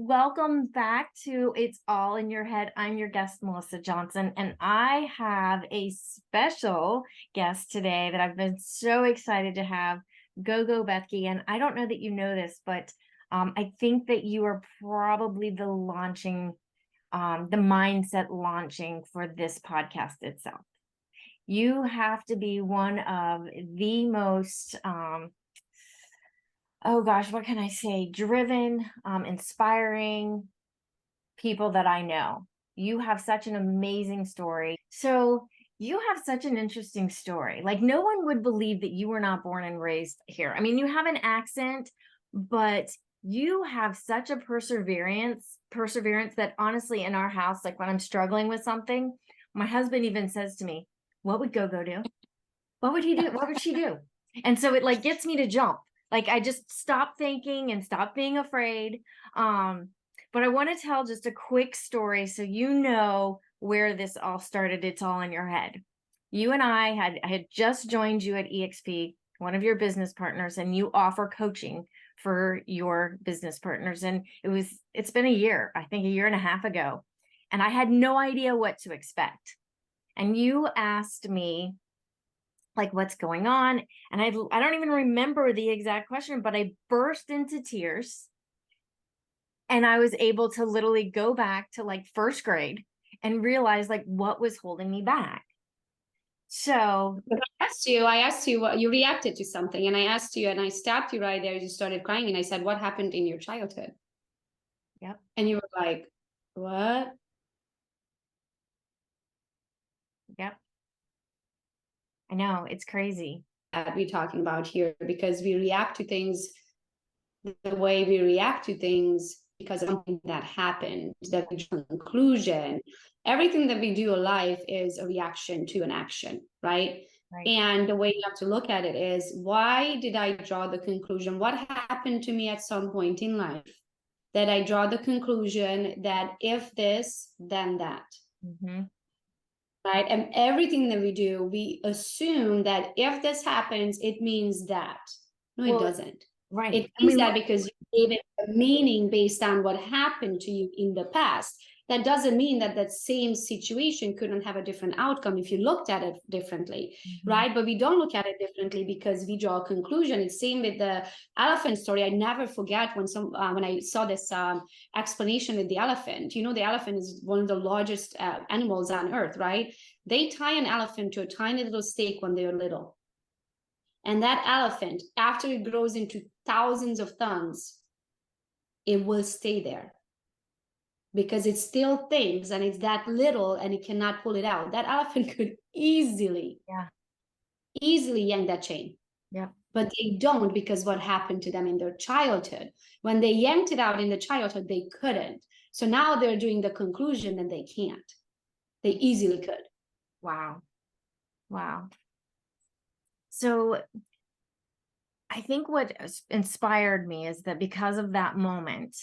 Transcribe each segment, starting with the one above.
Welcome back to It's All in Your Head. I'm your guest, Melissa Johnson, and I have a special guest today that I've been so excited to have, Gogo Bethke. And I don't know that you know this, but I think that you are probably the mindset launching for this podcast itself. You have to be one of the most oh gosh, what can I say? Driven, inspiring people that I know. You have such an amazing story. So you have such an interesting story. Like no one would believe that you were not born and raised here. I mean, you have an accent, but you have such a perseverance that honestly in our house, like when I'm struggling with something, my husband even says to me, what would Gogo do? What would he do? What would she do? And so it like gets me to jump. Like I just stop thinking and stop being afraid. But I want to tell just a quick story so you know where this all started. It's all in your head. You and I had just joined you at EXP, one of your business partners, and you offer coaching for your business partners. And it's been a year, I think a year and a half ago. And I had no idea what to expect. And you asked me, like, what's going on? And I don't even remember the exact question, but I burst into tears. And I was able to literally go back to like first grade and realize like what was holding me back. So I asked you what you reacted to something, and I asked you, and I stopped you right there. You started crying, and I said, what happened in your childhood? Yep. And you were like, what? Yep. I know, it's crazy. That we're talking about here, because we react to things the way we react to things because of something that happened, that we draw a conclusion. Everything that we do in life is a reaction to an action, right? Right. And the way you have to look at it is, why did I draw the conclusion? What happened to me at some point in life that I draw the conclusion that if this, then that? Mm-hmm. Right? And everything that we do, we assume that if this happens, it means that. No, it doesn't. Right. It means that because you gave it a meaning based on what happened to you in the past. That doesn't mean that that same situation couldn't have a different outcome if you looked at it differently, right? But we don't look at it differently because we draw a conclusion. It's same with the elephant story. I never forget when I saw this explanation with the elephant. You know, the elephant is one of the largest animals on earth, right? They tie an elephant to a tiny little stake when they're little. And that elephant, after it grows into thousands of tons, it will stay there because it still thinks and it's that little and it cannot pull it out. That elephant could easily yank that chain. Yeah. But they don't, because what happened to them in their childhood. When they yanked it out in the childhood, they couldn't. So now they're doing the conclusion and they can't. They easily could. Wow. Wow. So I think what inspired me is that because of that moment,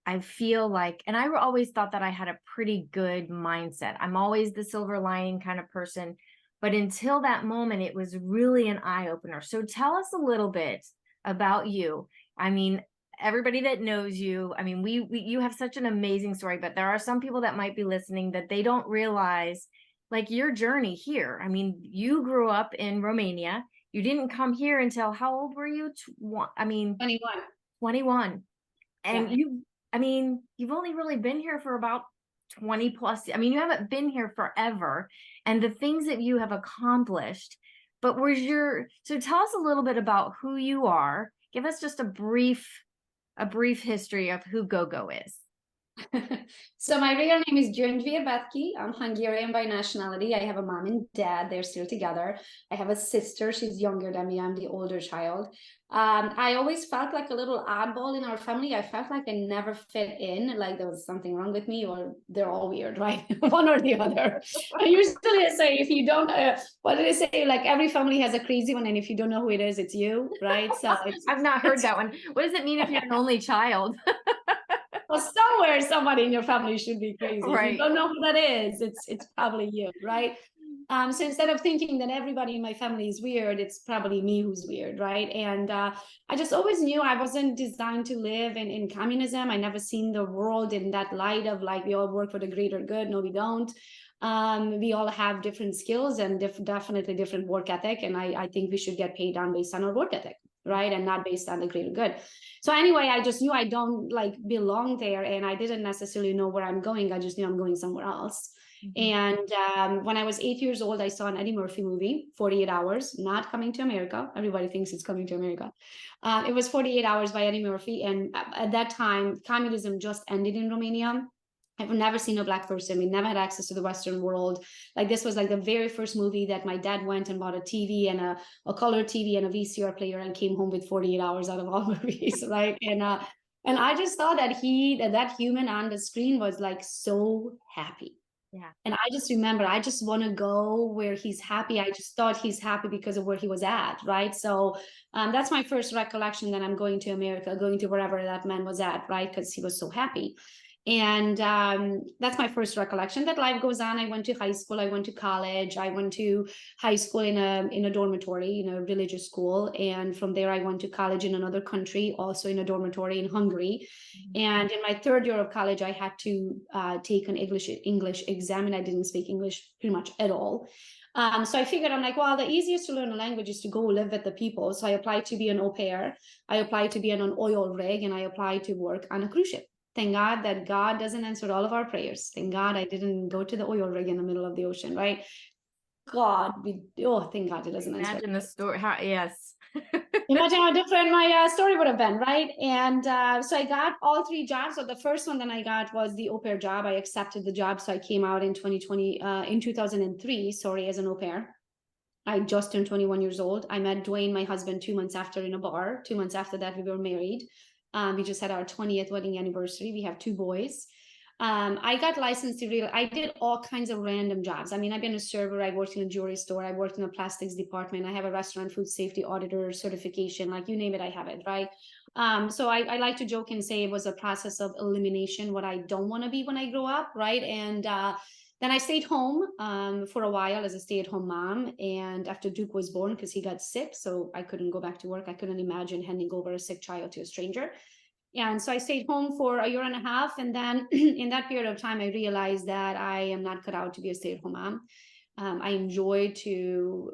I feel like, and I always thought that I had a pretty good mindset. I'm always the silver lining kind of person, but until that moment, it was really an eye opener. So tell us a little bit about you. I mean, everybody that knows you, I mean, you have such an amazing story, but there are some people that might be listening that they don't realize like your journey here. I mean, you grew up in Romania. You didn't come here until how old were you? 21. 21. And you've only really been here for about 20 plus. I mean, you haven't been here forever. And the things that you have accomplished, but so tell us a little bit about who you are. Give us just a brief history of who Gogo is. So my real name is Bethke. I'm Hungarian by nationality. I have a mom and dad. They're still together. I have a sister. She's younger than me. I'm the older child. I always felt like a little oddball in our family. I felt like I never fit in, like there was something wrong with me, or they're all weird, right? One or the other. I usually say, if you don't, what did I say? Like every family has a crazy one, and if you don't know who it is, it's you, right? So I've not heard that one. What does it mean if you're an only child? Well, somewhere somebody in your family should be crazy. Right. If you don't know who that is, it's probably you, right? So instead of thinking that everybody in my family is weird, it's probably me who's weird, right? And I just always knew I wasn't designed to live in communism. I never seen the world in that light of like, we all work for the greater good. No, we don't. We all have different skills and definitely different work ethic. And I think we should get paid down based on our work ethic, right? And not based on the greater good. So anyway, I just knew I don't like belong there, and I didn't necessarily know where I'm going. I just knew I'm going somewhere else. And when I was 8 years old, I saw an Eddie Murphy movie, 48 Hours, not coming to America. Everybody thinks it's coming to America. It was 48 Hours by Eddie Murphy. And at that time, communism just ended in Romania. I've never seen a Black person. We never had access to the Western world. Like this was like the very first movie that my dad went and bought a TV and a color TV and a VCR player and came home with 48 hours out of all movies, right? And I just thought that that human on the screen was like so happy. Yeah. And I just remember, I just want to go where he's happy. I just thought he's happy because of where he was at, right? So that's my first recollection that I'm going to America, going to wherever that man was at, right? Because he was so happy. And that's my first recollection. That life goes on. I went to high school. I went to college. I went to high school in a dormitory, in a religious school, and from there I went to college in another country, also in a dormitory in Hungary. And in my third year of college, I had to take an English exam, and I didn't speak English pretty much at all. So I figured, I'm like, well, the easiest to learn a language is to go live with the people. So I applied to be an au pair. I applied to be on an oil rig, and I applied to work on a cruise ship. Thank God that God doesn't answer all of our prayers. Thank God I didn't go to the oil rig in the middle of the ocean, right? Thank God it doesn't answer. Imagine the story. Yes. Imagine how different my story would have been, right? And so I got all three jobs. So the first one that I got was the au pair job. I accepted the job. So I came out in 2003, sorry, as an au pair. I just turned 21 years old. I met Dwayne, my husband, 2 months after in a bar. 2 months after that, we were married. We just had our 20th wedding anniversary. We have 2 boys. I got licensed to I did all kinds of random jobs. I mean, I've been a server. I worked in a jewelry store. I worked in a plastics department. I have a restaurant food safety auditor certification. Like you name it, I have it, right? So I like to joke and say it was a process of elimination, what I don't want to be when I grow up, right? And then I stayed home for a while as a stay-at-home mom. And after Duke was born, because he got sick, so I couldn't go back to work. I couldn't imagine handing over a sick child to a stranger. And so I stayed home for a year and a half. And then in that period of time, I realized that I am not cut out to be a stay-at-home mom. I enjoy to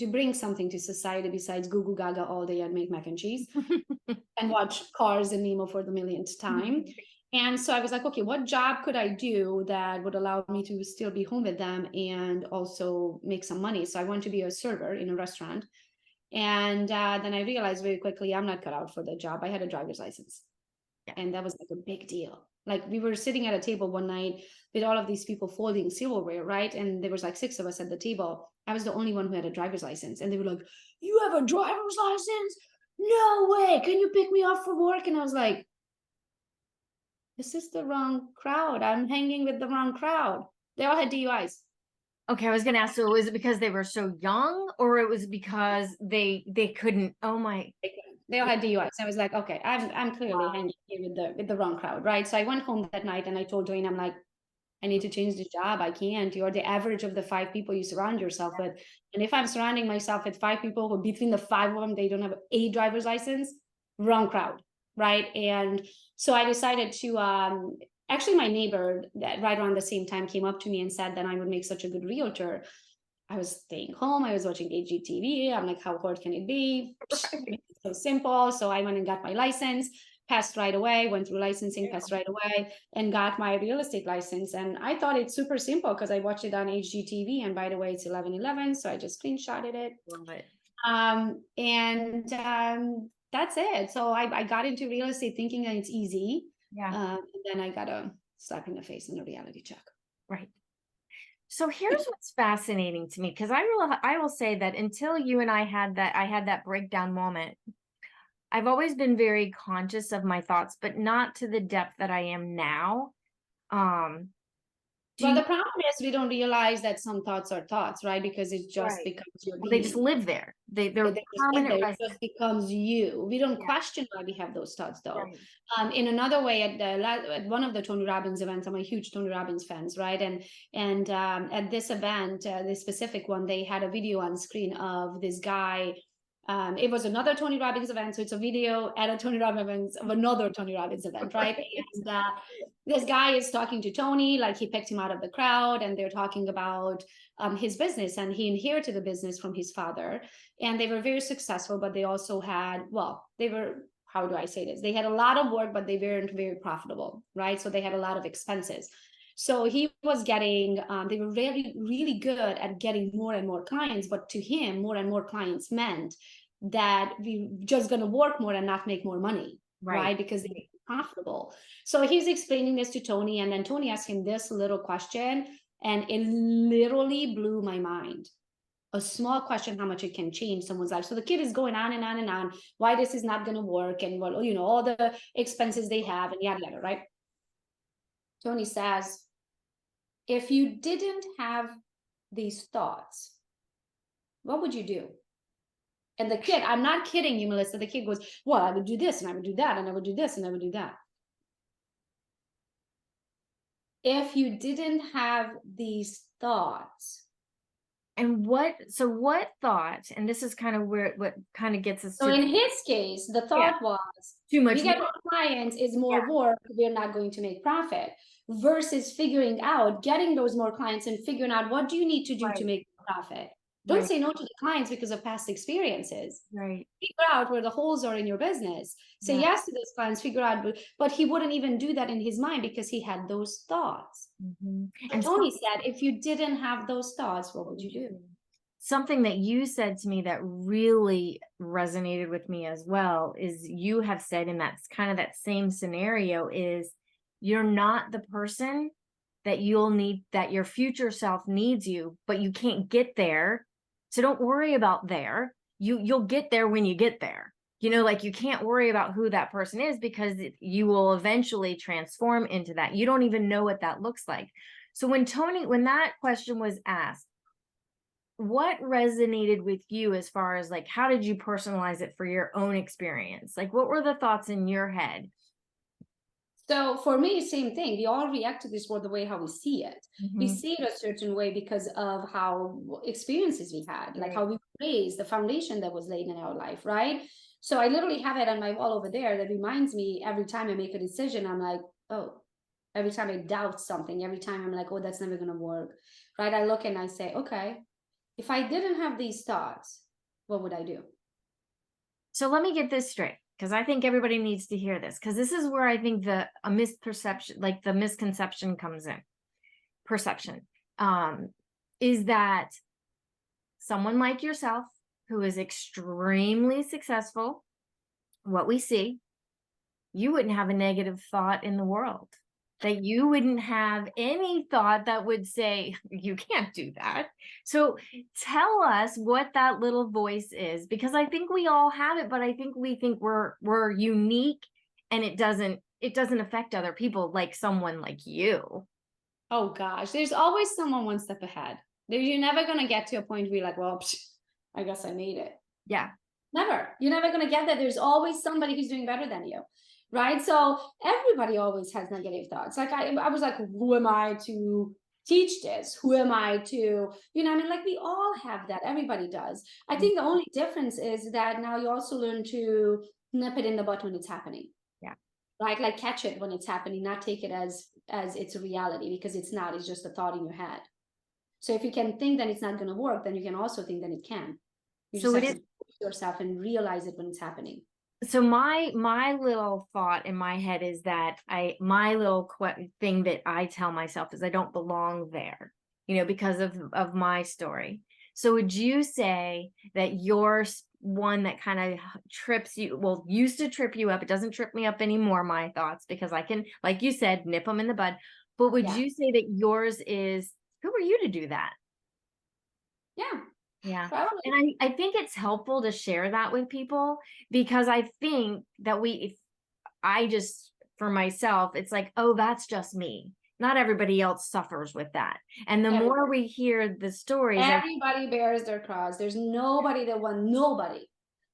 bring something to society besides goo goo gaga all day and make mac and cheese and watch Cars and Nemo for the millionth time. And so I was like, okay, what job could I do that would allow me to still be home with them and also make some money? So I wanted to be a server in a restaurant. And then I realized very quickly, I'm not cut out for the job. I had a driver's license. Yeah. And that was like a big deal. Like we were sitting at a table one night with all of these people folding silverware, right? And there was like 6 of us at the table. I was the only one who had a driver's license. And they were like, you have a driver's license? No way. Can you pick me up for work? And I was like, this is the wrong crowd. I'm hanging with the wrong crowd. They all had DUIs. Okay, I was gonna ask, so was it because they were so young, or it was because they couldn't? Oh my! They all had DUIs. I was like, okay, I'm clearly hanging here with the wrong crowd, right? So I went home that night and I told Dwayne, I'm like, I need to change the job. I can't. You're the average of the 5 people you surround yourself with. And if I'm surrounding myself with 5 people who between the 5 of them, they don't have a driver's license, wrong crowd, right? And so I decided to, actually my neighbor that right around the same time came up to me and said that I would make such a good realtor. I was staying home. I was watching HGTV. I'm like, how hard can it be? So simple. So I went and got my license. Passed right away, went through licensing, passed right away, and got my real estate license. And I thought it's super simple because I watched it on HGTV. And by the way, it's 11/11, so I just screenshotted it. Love it. That's it. So I got into real estate thinking that it's easy. Yeah. And then I got a slap in the face and a reality check. Right. So here's what's fascinating to me, because I will say that until you and I had that breakdown moment, I've always been very conscious of my thoughts, but not to the depth that I am now. Do Well, you, the problem is we don't realize that some thoughts are thoughts, right? Because it just right. becomes your Well, they just being. live there. They're They just live permanent there. It just residents. becomes you. We don't Yeah, question why we have those thoughts, though. right. In another way, at one of the Tony Robbins events, I'm a huge Tony Robbins fans, right? And at this event, this specific one, they had a video on screen of this guy. It was another Tony Robbins event, so it's a video at a Tony Robbins event of another Tony Robbins event, right? And this guy is talking to Tony, like he picked him out of the crowd, and they're talking about his business, and he inherited the business from his father, and they were very successful, but they also had, well, they were, how do I say this? They had a lot of work, but they weren't very profitable, right? So they had a lot of expenses. So he was getting, they were really, really good at getting more and more clients, but to him, more and more clients meant that we just going to work more and not make more money, Right. right? Because they were profitable. So he's explaining this to Tony, and then Tony asked him this little question, and it literally blew my mind. A small question, how much it can change someone's life. So the kid is going on and on and on, why this is not going to work, and what, you know, all the expenses they have, and yada yada, right? Tony says, if you didn't have these thoughts, what would you do? And the kid, I'm not kidding you, Melissa, the kid goes, well, I would do this, and I would do that, and I would do this, and I would do that. If you didn't have these thoughts, And what thought, and this is kind of where what kind of gets us so to, in his case, the yeah, thought was, too much we get work. more clients is Yeah, more work, we're not going to make profit, versus figuring out, getting those more clients and figuring out what do you need to do to right, make profit. Don't right, say no to the clients because of past experiences. right. Figure out where the holes are in your business. Say Yeah. yes to those clients, figure out, but he wouldn't even do that in his mind because he had those thoughts. Mhm. So And Tony said, if you didn't have those thoughts, what would you do? something that you said to me that really resonated with me as well is you have said in that kind of that same scenario is you're not the person that you'll need, that your future self needs you, but you can't get there. So don't worry about there. You'll get there when you get there. You know, like you can't worry about who that person is because you will eventually transform into that. You don't even know what that looks like. So when that question was asked, what resonated with you as far as like how did you personalize it for your own experience? Like what were the thoughts in your head? So for me, same thing. We all react to this world the way how we see it. We Mm-hmm. see it a certain way because of how experiences we had, like Right. how we were raised, the foundation that was laid in our life, right? So I literally have it on my wall over there that reminds me every time I make a decision, I'm like, oh, every time I doubt something, every time I'm like, oh, that's never gonna work, right? I look and I say, okay, if I didn't have these thoughts, what would I do? So let me get this straight because I think everybody needs to hear this because this is where I think a misperception, like the misconception comes in. Perception is that someone like yourself who is extremely successful, what we see, you wouldn't have a negative thought in the world. That you wouldn't have any thought that would say, you can't do that. So tell us what that little voice is, because I think we all have it, but I think we think we're unique and it doesn't affect other people like someone like you. Oh gosh, there's always someone one step ahead. You're never gonna get to a point where you're like, well, I guess I made it. Yeah. Never. You're never gonna get that. There's always somebody who's doing better than you, right? So everybody always has negative thoughts. Like I was like, who am I to teach this? Who am I to, you know? I mean, like we all have that. Everybody does. I think the only difference is that now you also learn to nip it in the butt when it's happening, Yeah. right? Like catch it when it's happening, not take it as it's a reality, because it's not. It's just a thought in your head. So if you can think that it's not going to work, then you can also think that it can. You just So it have is. to push yourself and realize it when it's happening. So my little thought in my head is that my little thing that I tell myself is I don't belong there, because of my story. So would you say that yours one that kind of trips you, well, used to trip you up, it doesn't trip me up anymore, my thoughts, because I can, like you said, nip them in the bud. But would Yeah. you say that yours is, who are you to do that? Yeah. Yeah. Probably. And I think it's helpful to share that with people because I think that if I just, for myself, it's like, oh, that's just me. not everybody else suffers with that. And the more we hear the stories, everybody bears their cross. There's nobody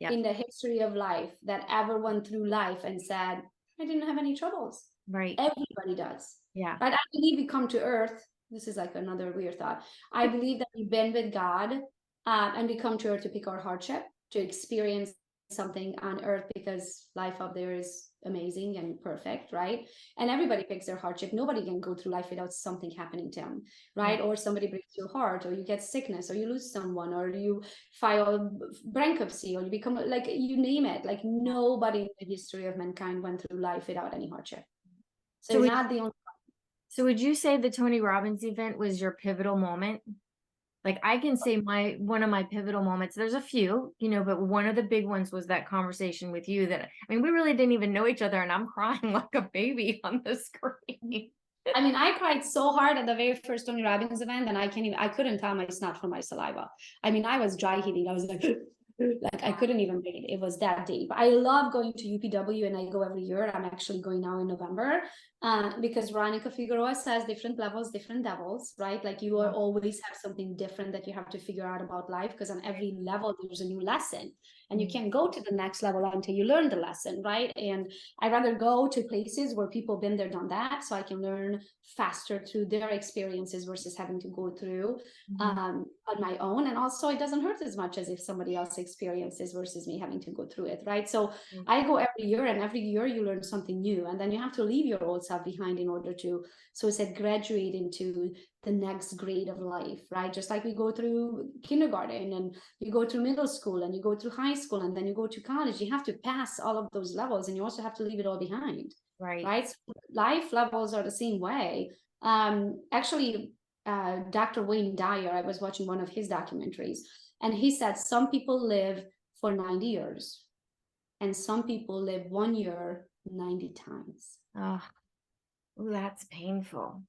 yep, in the history of life that ever went through life and said, I didn't have any troubles. right. Everybody does. Yeah. Right? I believe we come to earth. This is like another weird thought. I believe that we've been with God, and we come to earth to pick our hardship, to experience something on earth, because life up there is amazing and perfect, right? And everybody picks their hardship. Nobody can go through life without something happening to them, right? Yeah. Or somebody breaks your heart, or you get sickness, or you lose someone, or you file bankruptcy, or you become, like, you name it. Like, nobody in the history of mankind went through life without any hardship. So So you're would, not the only. so would you say the Tony Robbins event was your pivotal moment? Like I can say one of my pivotal moments, there's a few, but one of the big ones was that conversation with you that, I mean, we really didn't even know each other and I'm crying like a baby on the screen. I mean, I cried so hard at the very first Tony Robbins event, and I couldn't tell my snot from my saliva. I mean, I was dry heaving. I was like I couldn't even breathe. It was that deep. I love going to UPW, and I go every year. I'm actually going now in November, because Veronica Figueroa says different levels, different devils, right? Like you are always have something different that you have to figure out about life, because on every level there's a new lesson, and you can't go to the next level until you learn the lesson, right? And I rather go to places where people been there, done that, so I can learn faster through their experiences versus having to go through on my own. And also, it doesn't hurt as much as if somebody else experiences versus me having to go through it, right? So I go every year, and every year you learn something new, and then you have to leave your old self behind in order to, so it's said, graduate into the next grade of life, right? Just like we go through kindergarten, and you go through middle school, and you go through high school, and then you go to college. You have to pass all of those levels, and you also have to leave it all behind, right? So life levels are the same way. Actually, Dr. Wayne Dyer, I was watching one of his documentaries, and he said some people live for 90 years and some people live 1 year 90 times. Oh, that's painful.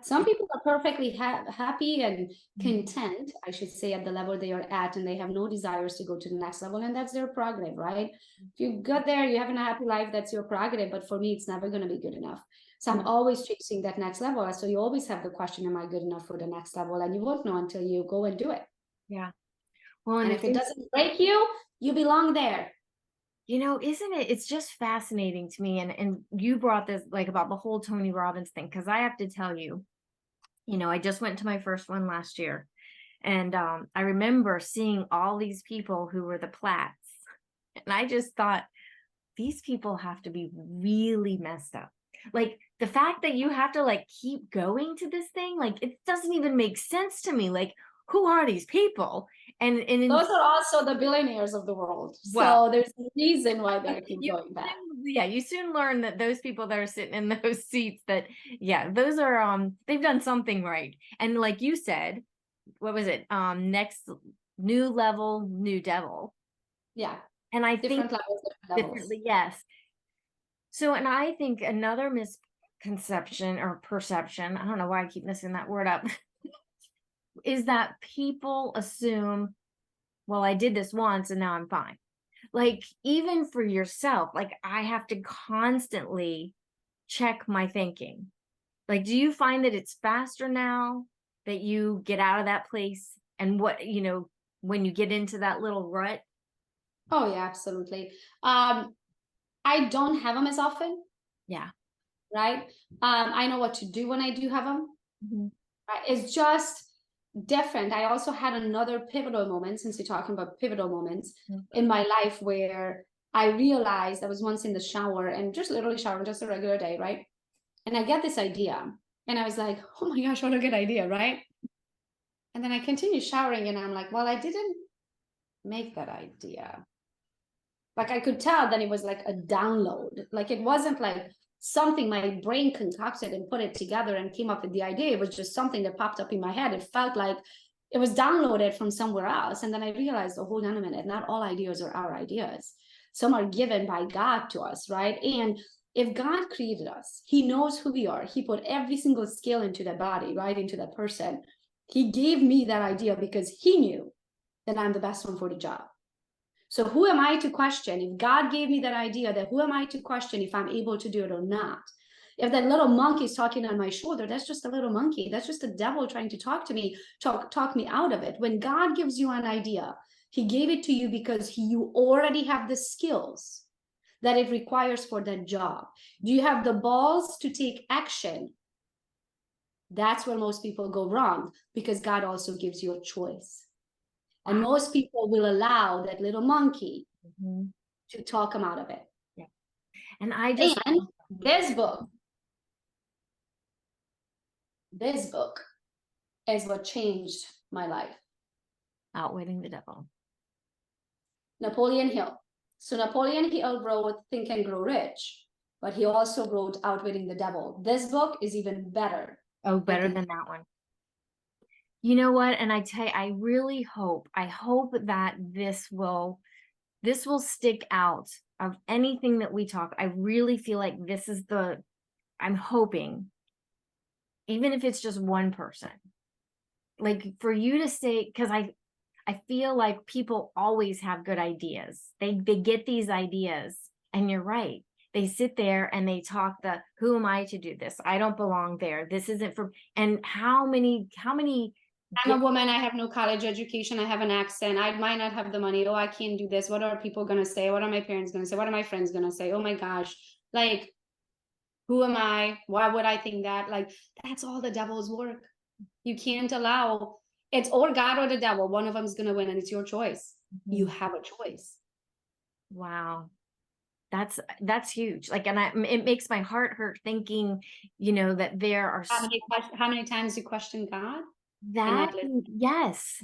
Some people are perfectly happy and content, I should say, at the level they are at, and they have no desires to go to the next level, and that's their prerogative, right? If you got there, you have a happy life, that's your prerogative, but for me, it's never going to be good enough. So I'm always chasing that next level. So you always have the question, am I good enough for the next level? And you won't know until you go and do it. Yeah. Well, and if it doesn't break you, you belong there. Isn't it? It's just fascinating to me. And you brought this like about the whole Tony Robbins thing, because I have to tell you, I just went to my first one last year. And I remember seeing all these people who were the plats. And I just thought, these people have to be really messed up. Like the fact that you have to like keep going to this thing, like it doesn't even make sense to me. Like, who are these people? And those are also the billionaires of the world. Well, so there's a reason why they keep going back. Yeah, you soon learn that those people that are sitting in those seats, that those are they've done something right. And like you said, what was it? Next new level, new devil. Yeah. And I different think levels, different levels. yes. So, and I think another misconception or perception, I don't know why I keep messing that word up, is that people assume, well, I did this once and now I'm fine. Like, even for yourself, like I have to constantly check my thinking. Like, do you find that it's faster now that you get out of that place and when you get into that little rut? Oh yeah, absolutely. I don't have them as often. Yeah. Right. I know what to do when I do have them. Right? It's just different. I also had another pivotal moment, since you're talking about pivotal moments in my life, where I realized I was once in the shower, and just literally showering, just a regular day, right? And I get this idea, and I was like, oh my gosh, what a good idea, right? And then I continue showering, and I'm like, well, I didn't make that idea. Like I could tell that it was like a download. Like it wasn't like something my brain concocted and put it together and came up with the idea. It was just something that popped up in my head. It felt like it was downloaded from somewhere else. And then I realized, oh, hold on a minute, not all ideas are our ideas. Some are given by God to us, right? And if God created us, he knows who we are. He put every single skill into that body, right? Into that person. He gave me that idea because he knew that I'm the best one for the job. So who am I to question? If God gave me that idea, then who am I to question if I'm able to do it or not? If that little monkey is talking on my shoulder, that's just a little monkey. That's just the devil trying to talk to me, talk me out of it. When God gives you an idea, he gave it to you because you already have the skills that it requires for that job. Do you have the balls to take action? That's where most people go wrong, because God also gives you a choice. And most people will allow that little monkey to talk them out of it. Yeah. And I just, and this book is what changed my life. Outwitting the Devil. Napoleon Hill. So Napoleon Hill wrote Think and Grow Rich, but he also wrote Outwitting the Devil. This book is even better. Oh, better than that one. You know what? And I tell you, I really hope, that this will stick out of anything that we talk. I really feel like this is I'm hoping, even if it's just one person, like for you to say, because I feel like people always have good ideas. They get these ideas, and you're right. They sit there and they talk who am I to do this? I don't belong there. This isn't for, and how many I'm a woman, I have no college education, I have an accent, I might not have the money, oh, I can't do this, what are people gonna say, what are my parents gonna say, what are my friends gonna say, oh my gosh, like, who am I, why would I think that? Like, that's all the devil's work. You can't allow, it's or God or the devil, one of them is gonna win, and it's your choice. You have a choice. Wow. That's huge. Like, and it makes my heart hurt thinking, that there are how many times you question God? Yes.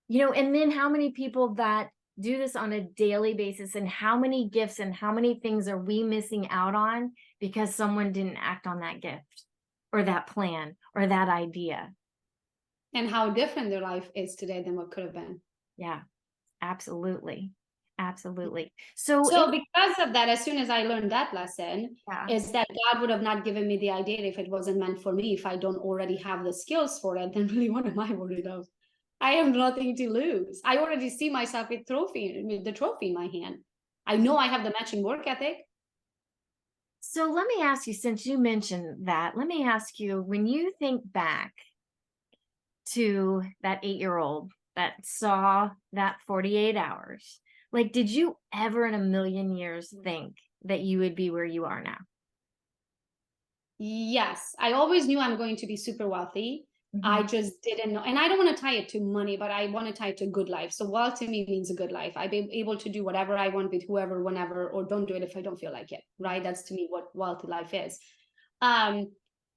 And then how many people that do this on a daily basis, and how many gifts and how many things are we missing out on because someone didn't act on that gift or that plan or that idea. And how different their life is today than what could have been. Yeah, absolutely. Absolutely. So because of that, as soon as I learned that lesson, is that God would have not given me the idea if it wasn't meant for me. If I don't already have the skills for it, then really what am I worried of? I have nothing to lose. I already see myself with the trophy in my hand. I know I have the matching work ethic. So let me ask you, since you mentioned that, let me ask you, when you think back to that 8-year-old that saw that 48 hours, like, did you ever in a million years think that you would be where you are now? Yes, I always knew I'm going to be super wealthy. I just didn't know. And I don't want to tie it to money, but I want to tie it to good life. So wealth to me means a good life. I'd be able to do whatever I want with whoever, whenever, or don't do it if I don't feel like it, right? That's to me what wealthy life is. I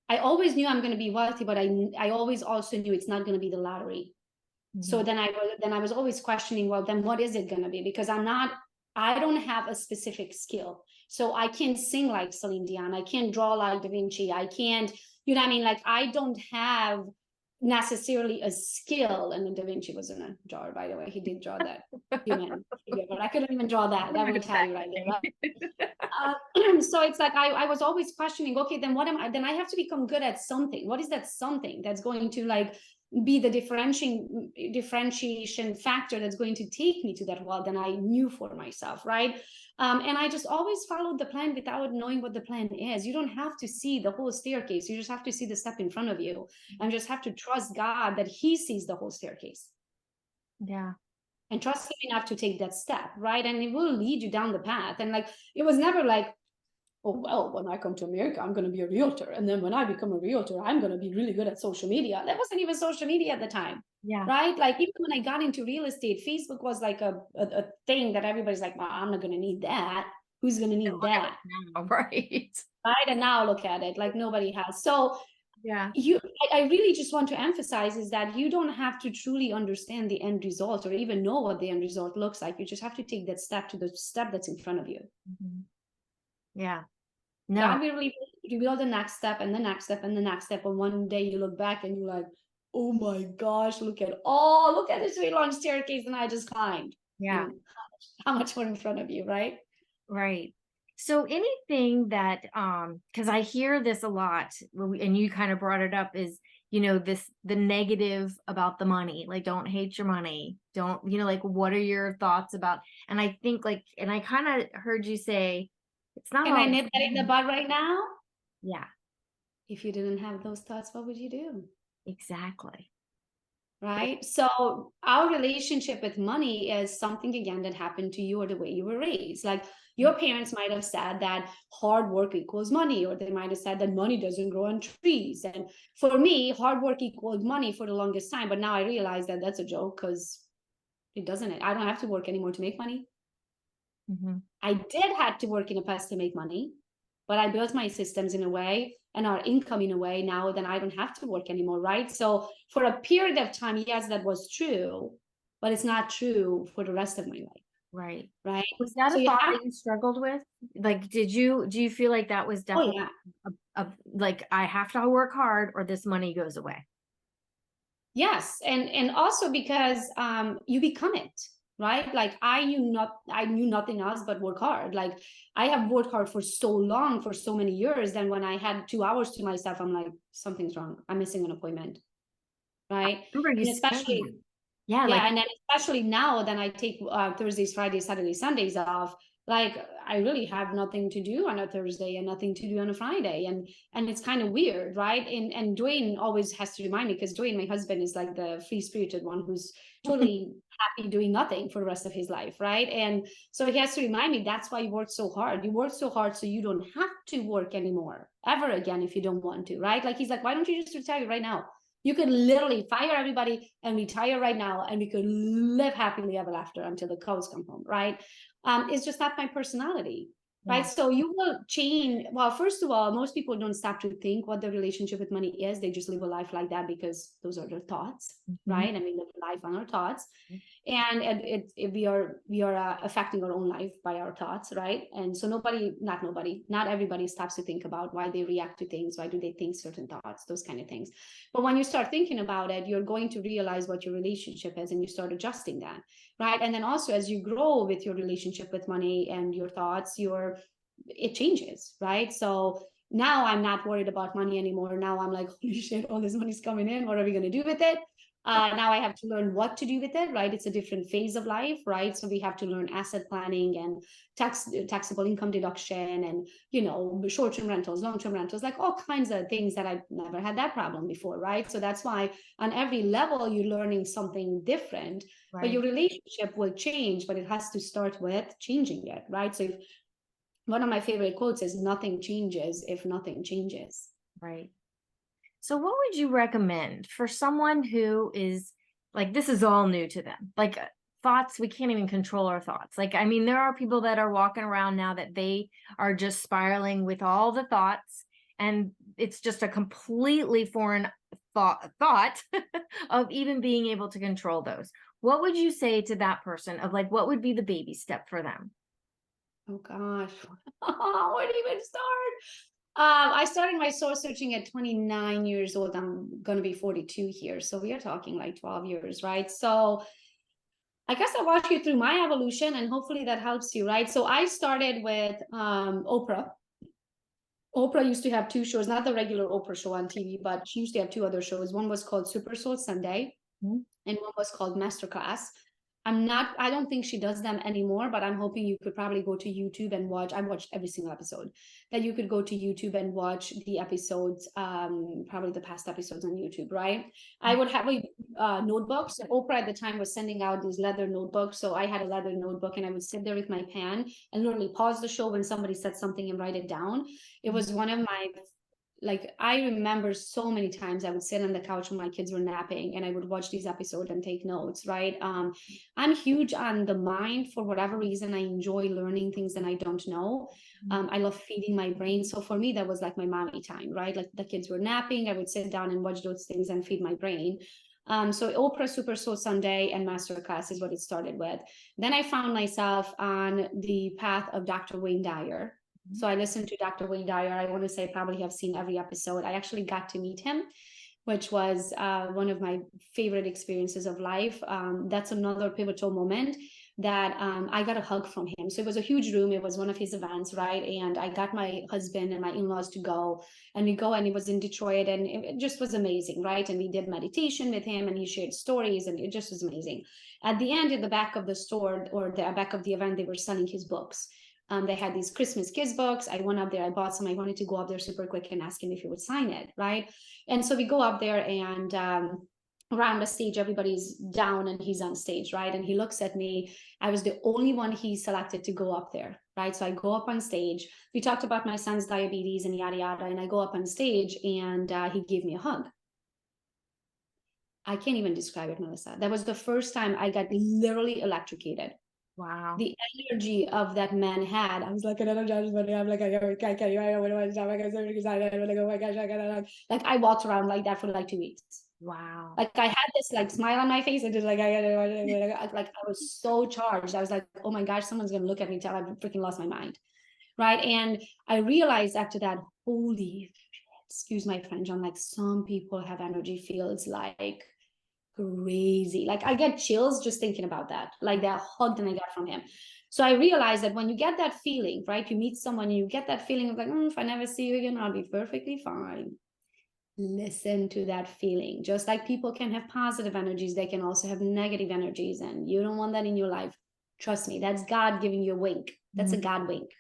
always knew I'm going to be wealthy, but I always also knew it's not going to be the lottery. So then I was always questioning, well, then what is it going to be? Because I don't have a specific skill. So I can't sing like Celine Dion. I can't draw like Da Vinci. I can't, you know what I mean? Like, I don't have necessarily a skill. And then Da Vinci was in a jar, by the way. He did draw that human figure, but I couldn't even draw that. That would tell you right there. Right? So it's like, I was always questioning, okay, then what am I? Then I have to become good at something. What is that something that's going to like be the differentiation factor that's going to take me to that wealth than I knew for myself, right? And I just always followed the plan without knowing what the plan is. You don't have to see the whole staircase. You just have to see the step in front of you, and just have to trust God that he sees the whole staircase. Yeah. And trust him enough to take that step, right? And it will lead you down the path. And like, it was never like, oh, well, when I come to America, I'm going to be a realtor. And then when I become a realtor, I'm going to be really good at social media. That wasn't even social media at the time. Yeah. Right? Like, even when I got into real estate, Facebook was like a thing that everybody's like, well, I'm not going to need that. Who's going to need that? Right. Right. And now look at it, like nobody has. So yeah, I really just want to emphasize is that you don't have to truly understand the end result or even know what the end result looks like. You just have to take that step to the step that's in front of you. Yeah. No. God will really reveal the next step and the next step and the next step. And one day you look back and you're like, oh my gosh, look at this really long staircase and I just climbed. Yeah. How much more in front of you, right? Right. So anything that, because I hear this a lot, and you kind of brought it up, is, the negative about the money, like, don't hate your money. Don't, like, what are your thoughts about, and I think and I kind of heard you say, it's not. Can I nip that in the bud right now? Yeah. If you didn't have those thoughts, what would you do? Exactly. Right? So our relationship with money is something again that happened to you or the way you were raised. Like your parents might have said that hard work equals money, or they might have said that money doesn't grow on trees. And for me, hard work equaled money for the longest time. But now I realize that that's a joke, because it doesn't. I don't have to work anymore to make money. Mm-hmm. I did had to work in the past to make money, but I built my systems in a way and our income in a way now that I don't have to work anymore, right? So for a period of time, yes, that was true, but it's not true for the rest of my life, Right. right? Was that So a you thought have, that you struggled with? Like, do you feel like that was oh definitely yeah, like, I have to work hard or this money goes away? yes, and also because you become it, right? Like I knew nothing else but work hard. Like I have worked hard for so long, for so many years. Then when I had 2 hours to myself, I'm like, something's wrong. I'm missing an appointment, right? Remember you And saying especially, that. Yeah, like, yeah, and then especially now that I take Thursdays, Fridays, Saturdays, Sundays off, like I really have nothing to do on a Thursday and nothing to do on a Friday, and it's kind of weird, right? And Dwayne always has to remind me, because Dwayne, my husband, is like the free spirited one who's totally happy doing nothing for the rest of his life, right? And so he has to remind me, that's why you work so hard. You work so hard so you don't have to work anymore ever again if you don't want to, right? Like he's like, why don't you just retire right now? You could literally fire everybody and retire right now, and we could live happily ever after until the cows come home, right? It's just not my personality, right? yeah. So you will change. Well, first of all, most people don't stop to think what their relationship with money is. They just live a life like that because those are their thoughts, Mhm. right? And we live life on our thoughts, and we are affecting our own life by our thoughts, right? And so not everybody stops to think about why they react to things, why do they think certain thoughts, those kind of things. But when you start thinking about it, you're going to realize what your relationship is, and you start adjusting that, right? And then also as you grow with your relationship with money and your thoughts, it changes, right? So now I'm not worried about money anymore. Now I'm like, holy shit, all this money's coming in. What are we going to do with it? Now I have to learn what to do with it, right? It's a different phase of life, right? So we have to learn asset planning and taxable income deduction, and short-term rentals, long-term rentals, like all kinds of things that I've never had that problem before, right? So that's why on every level you're learning something different, but your Right. relationship will change, but it has to start with changing it, right? So one of my favorite quotes is, nothing changes if nothing changes. Right. So what would you recommend for someone who is like, this is all new to them? Like, thoughts, we can't even control our thoughts. Like, I mean, there are people that are walking around now that they are just spiraling with all the thoughts, and it's just a completely foreign thought of even being able to control those. What would you say to that person of like, what would be the baby step for them? Oh gosh, where do you even start? I started my soul searching at 29 years old. I'm going to be 42 here. So we are talking like 12 years, right? So I guess I'll walk you through my evolution, and hopefully that helps you, right? So I started with Oprah. Oprah used to have two shows, not the regular Oprah show on TV, but she used to have two other shows. One was called Super Soul Sunday, Hmm? and one was called Masterclass. I don't think she does them anymore, but I'm hoping you could probably go to YouTube and watch. I watched every single episode. That you could go to YouTube and watch the episodes, probably the past episodes on YouTube, right? I would have a notebook. So Oprah at the time was sending out these leather notebooks. So I had a leather notebook, and I would sit there with my pen and literally pause the show when somebody said something and write it down. It was one of my, like, I remember so many times I would sit on the couch when my kids were napping, and I would watch these episodes and take notes, right? I'm huge on the mind. For whatever reason, I enjoy learning things that I don't know. I love feeding my brain. So for me, that was like my mommy time, right? Like the kids were napping, I would sit down and watch those things and feed my brain. So Oprah, Super Soul Sunday, and Masterclass is what it started with. Then I found myself on the path of Dr. Wayne Dyer. So I listened to Dr. Wayne Dyer. I want to say I probably have seen every episode. I actually got to meet him, which was one of my favorite experiences of life. That's another pivotal moment that I got a hug from him. So it was a huge room. It was one of his events, right? And I got my husband and my in-laws to go, and we go, and it was in Detroit, and it just was amazing, right? And we did meditation with him, and he shared stories, and it just was amazing. At the end, in the back of the store, or the back of the event, they were selling his books. They had these Christmas kids books. I went up there, I bought some. I wanted to go up there super quick and ask him if he would sign it, right? And so we go up there, and around the stage, everybody's down and he's on stage, right? And he looks at me. I was the only one he selected to go up there, right? So I go up on stage. We talked about my son's diabetes and yada yada, and I go up on stage, and he gave me a hug. I can't even describe it, Melissa. That was the first time I got literally electrocuted. Wow. The energy of that man had. I was like an energized, but I'm like, I can't, I want to stop. I got so excited. I'm like, oh my gosh, I got like I walked around like that for like 2 weeks. Wow. Like I had this like smile on my face and just like like I was so charged. I was like, oh my gosh, someone's gonna look at me till I've freaking lost my mind, right? And I realized after that, holy shit, excuse my French, I'm like, some people have energy fields like crazy. Like I get chills just thinking about that, like that hug that I got from him. So I realized that when you get that feeling, right, you meet someone and you get that feeling of like, if I never see you again, I'll be perfectly fine. Listen to that feeling. Just like people can have positive energies, they can also have negative energies, and you don't want that in your life. Trust me, that's God giving you a wink. That's a God wink.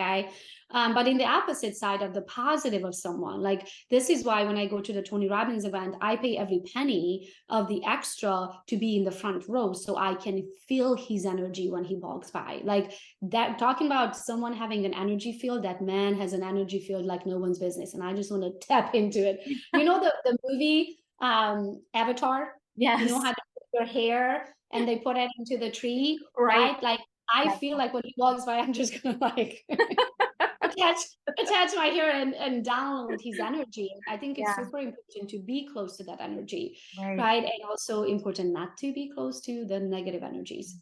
Okay. But in the opposite side of the positive of someone, like this is why when I go to the Tony Robbins event, I pay every penny of the extra to be in the front row so I can feel his energy when he walks by. Like that, talking about someone having an energy field, that man has an energy field like no one's business. And I just want to tap into it. You know, the movie Avatar, you know Yes. how they put your hair and they put it into the tree, Right. right? Like I Yes. feel like when he walks by, I'm just gonna like attach my hair and download his energy. I think it's Yeah. super important to be close to that energy, Right. right? And also important not to be close to the negative energies.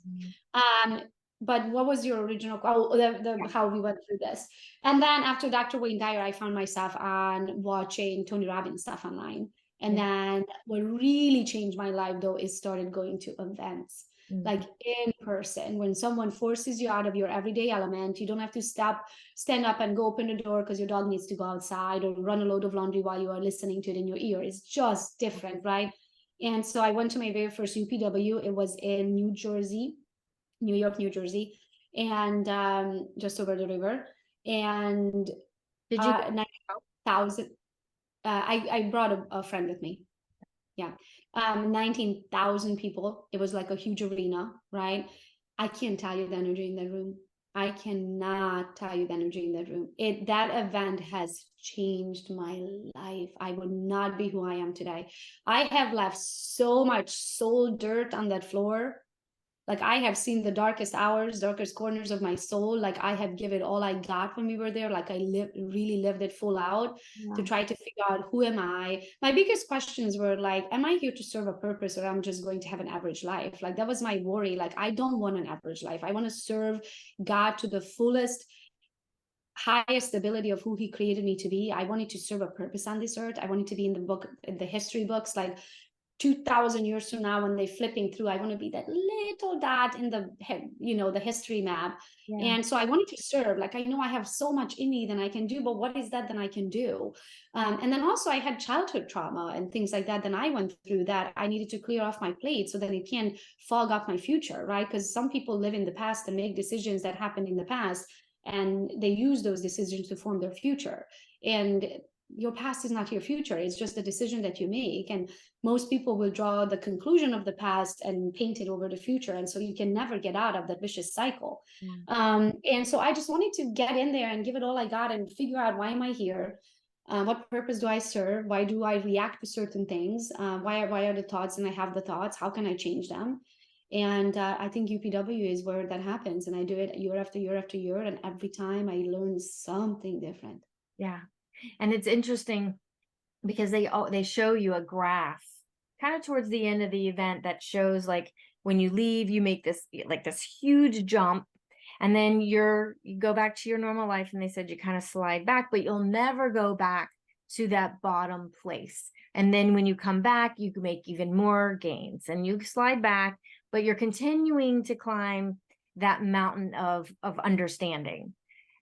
Mhm. But what was your original? Oh, the how we went through this, and then after Dr. Wayne Dyer, I found myself on watching Tony Robbins stuff online. And Yeah. then what really changed my life though is started going to events like Mhm. in person. When someone forces you out of your everyday element, you don't have to stand up and go open the door because your dog needs to go outside, or run a load of laundry while you are listening to it in your ear. It's just different, right? And so I went to my very first UPW. It was in New Jersey, New York, New Jersey, and just over the river. And Did you go? 9,000. I brought a friend with me. Yeah. 19,000 people. It was like a huge arena, right? I can't tell you the energy in that room. I cannot tell you the energy in that room. That event has changed my life. I would not be who I am today. I have left so much soul dirt on that floor. Like I have seen the darkest hours, darkest corners of my soul. Like I have given all I got when we were there. Like I really lived it full out to Yeah. try to figure out, who am I? My biggest questions were like, am I here to serve a purpose, or I'm just going to have an average life? Like that was my worry. Like I don't want an average life. I want to serve God to the fullest, highest ability of who he created me to be. I wanted to serve a purpose on this earth. I wanted to be in the book, in the history books, like 2,000 years from now when they're flipping through. I want to be that little dot in the, the history map. Yeah. And so I wanted to serve. Like I know I have so much in me that I can do, but what is that I can do? And then also I had childhood trauma and things like that. Then I went through that. I needed to clear off my plate so that it can fog up my future, right? Because some people live in the past and make decisions that happened in the past, and they use those decisions to form their future. And your past is not your future. It's just a decision that you make. And most people will draw the conclusion of the past and paint it over the future. And so you can never get out of that vicious cycle. Yeah. And so I just wanted to get in there and give it all I got and figure out, why am I here? What purpose do I serve? Why do I react to certain things? Why are the thoughts, and I have the thoughts? How can I change them? And I think UPW is where that happens. And I do it year after year after year. And every time I learn something different. Yeah. And it's interesting because they show you a graph kind of towards the end of the event that shows like when you leave, you make this like this huge jump, and then you go back to your normal life, and they said you kind of slide back, but you'll never go back to that bottom place. And then when you come back, you can make even more gains, and you slide back, but you're continuing to climb that mountain of understanding.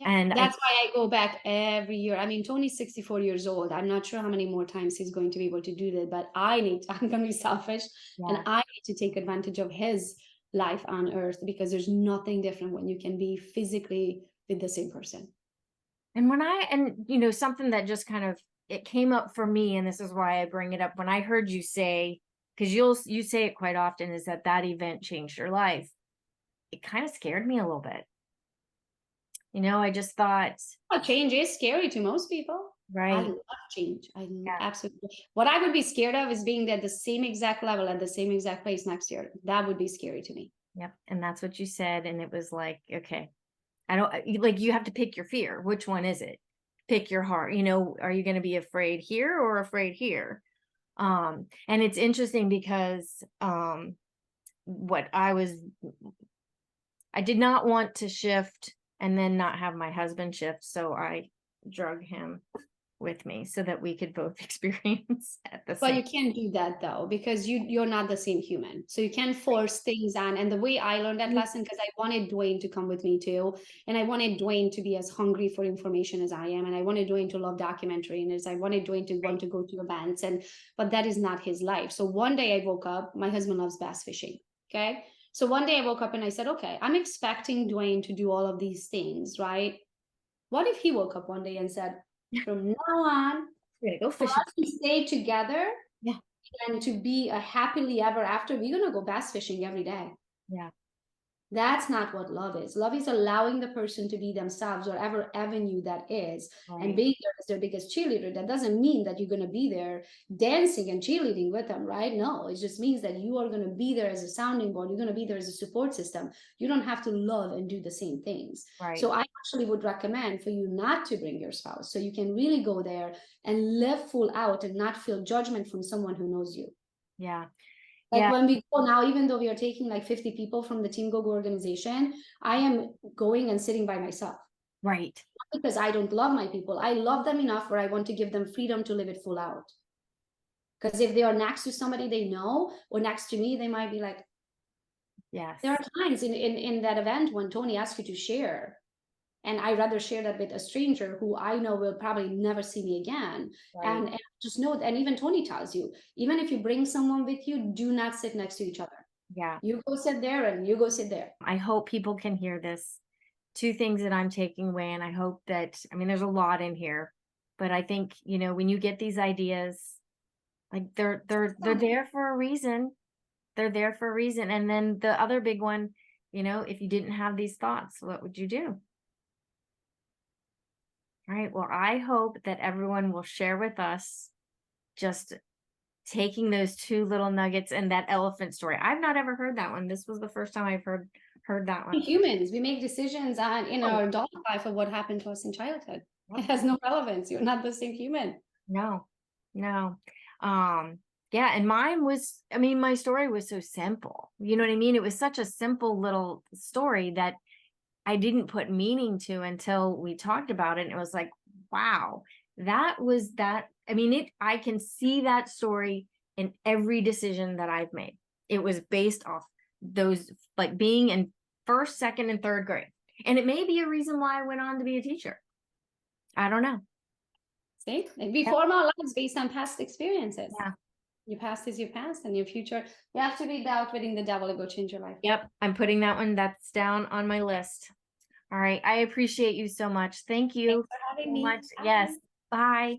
And That's why I go back every year. I mean, Tony's 64 years old. I'm not sure how many more times he's going to be able to do that, but I'm going to be selfish, and yeah, I need to take advantage of his life on earth, because there's nothing different when you can be physically with the same person. And something that just kind of, it came up for me, and this is why I bring it up. When I heard you say, because you say it quite often, is that event changed your life. It kind of scared me a little bit. I just thought, Well, change is scary to most people. I right. love change. Yeah. Absolutely. What I would be scared of is being at the same exact level at the same exact place next year. That would be scary to me. Yep. And that's what you said. And it was like, okay, I don't like, you have to pick your fear. Which one is it? Pick your heart. Are you going to be afraid here or afraid here? And it's interesting because what I did not want to shift and then not have my husband shift. So I drug him with me so that we could both experience at the But same. you can't do that though, because you're not the same human. So you can't force things on. And the way I learned that lesson, because I wanted Dwayne to come with me too. And I wanted Dwayne to be as hungry for information as I am. And I wanted Dwayne to love documentary. And as I wanted Dwayne to want to go to events. But that is not his life. So one day I woke up, my husband loves bass fishing. Okay. So one day I woke up and I said, okay, I'm expecting Dwayne to do all of these things, right? What if he woke up one day and said, from now on, We're gonna go for fishing. us to stay together, Yeah. and to be a happily ever after, we're gonna go bass fishing every day. Yeah. That's not what love is. Love is allowing the person to be themselves, whatever avenue that is, and Right. being there as their biggest cheerleader. That doesn't mean that you're going to be there dancing and cheerleading with them, right? No, it just means that you are going to be there as a sounding board. You're going to be there as a support system. You don't have to love and do the same things. Right. So I actually would recommend for you not to bring your spouse, so you can really go there and live full out and not feel judgment from someone who knows you. Yeah. Like Yeah. when we go now, even though we are taking like 50 people from the Team Gogo organization, I am going and sitting by myself. Right. Not because I don't love my people. I love them enough where I want to give them freedom to live it full out. Because if they are next to somebody they know or next to me, they might be like, Yes. there are times in that event when Tony asks you to share, and I rather share that with a stranger who I know will probably never see me again. Right. And just know, and even Tony tells you, even if you bring someone with you, do not sit next to each other. Yeah. You go sit there and you go sit there. I hope people can hear this. Two things that I'm taking away, and I hope that, there's a lot in here, but I think, when you get these ideas, like they're there for a reason. They're there for a reason. And then the other big one, if you didn't have these thoughts, what would you do? All right. Well, I hope that everyone will share with us just taking those two little nuggets and that elephant story. I've not ever heard that one. This was the first time I've heard that one. Humans, we make decisions on in our adult life of what happened to us in childhood. It has no relevance. You're not the same human. No. Yeah, and mine was, my story was so simple. You know what I mean? It was such a simple little story that I didn't put meaning to until we talked about it. And it was like, wow, that was that. I can see that story in every decision that I've made. It was based off those, like being in first, second, and third grade. And it may be a reason why I went on to be a teacher. I don't know. See, we form our lives based on past experiences. Yeah. Your past is your past, and your future. You have to be outwitting the devil to go change your life. Yep. I'm putting that one. That's down on my list. All right. I appreciate you so much. Thank you Thanks for having so me. much. Bye. Yes. Bye.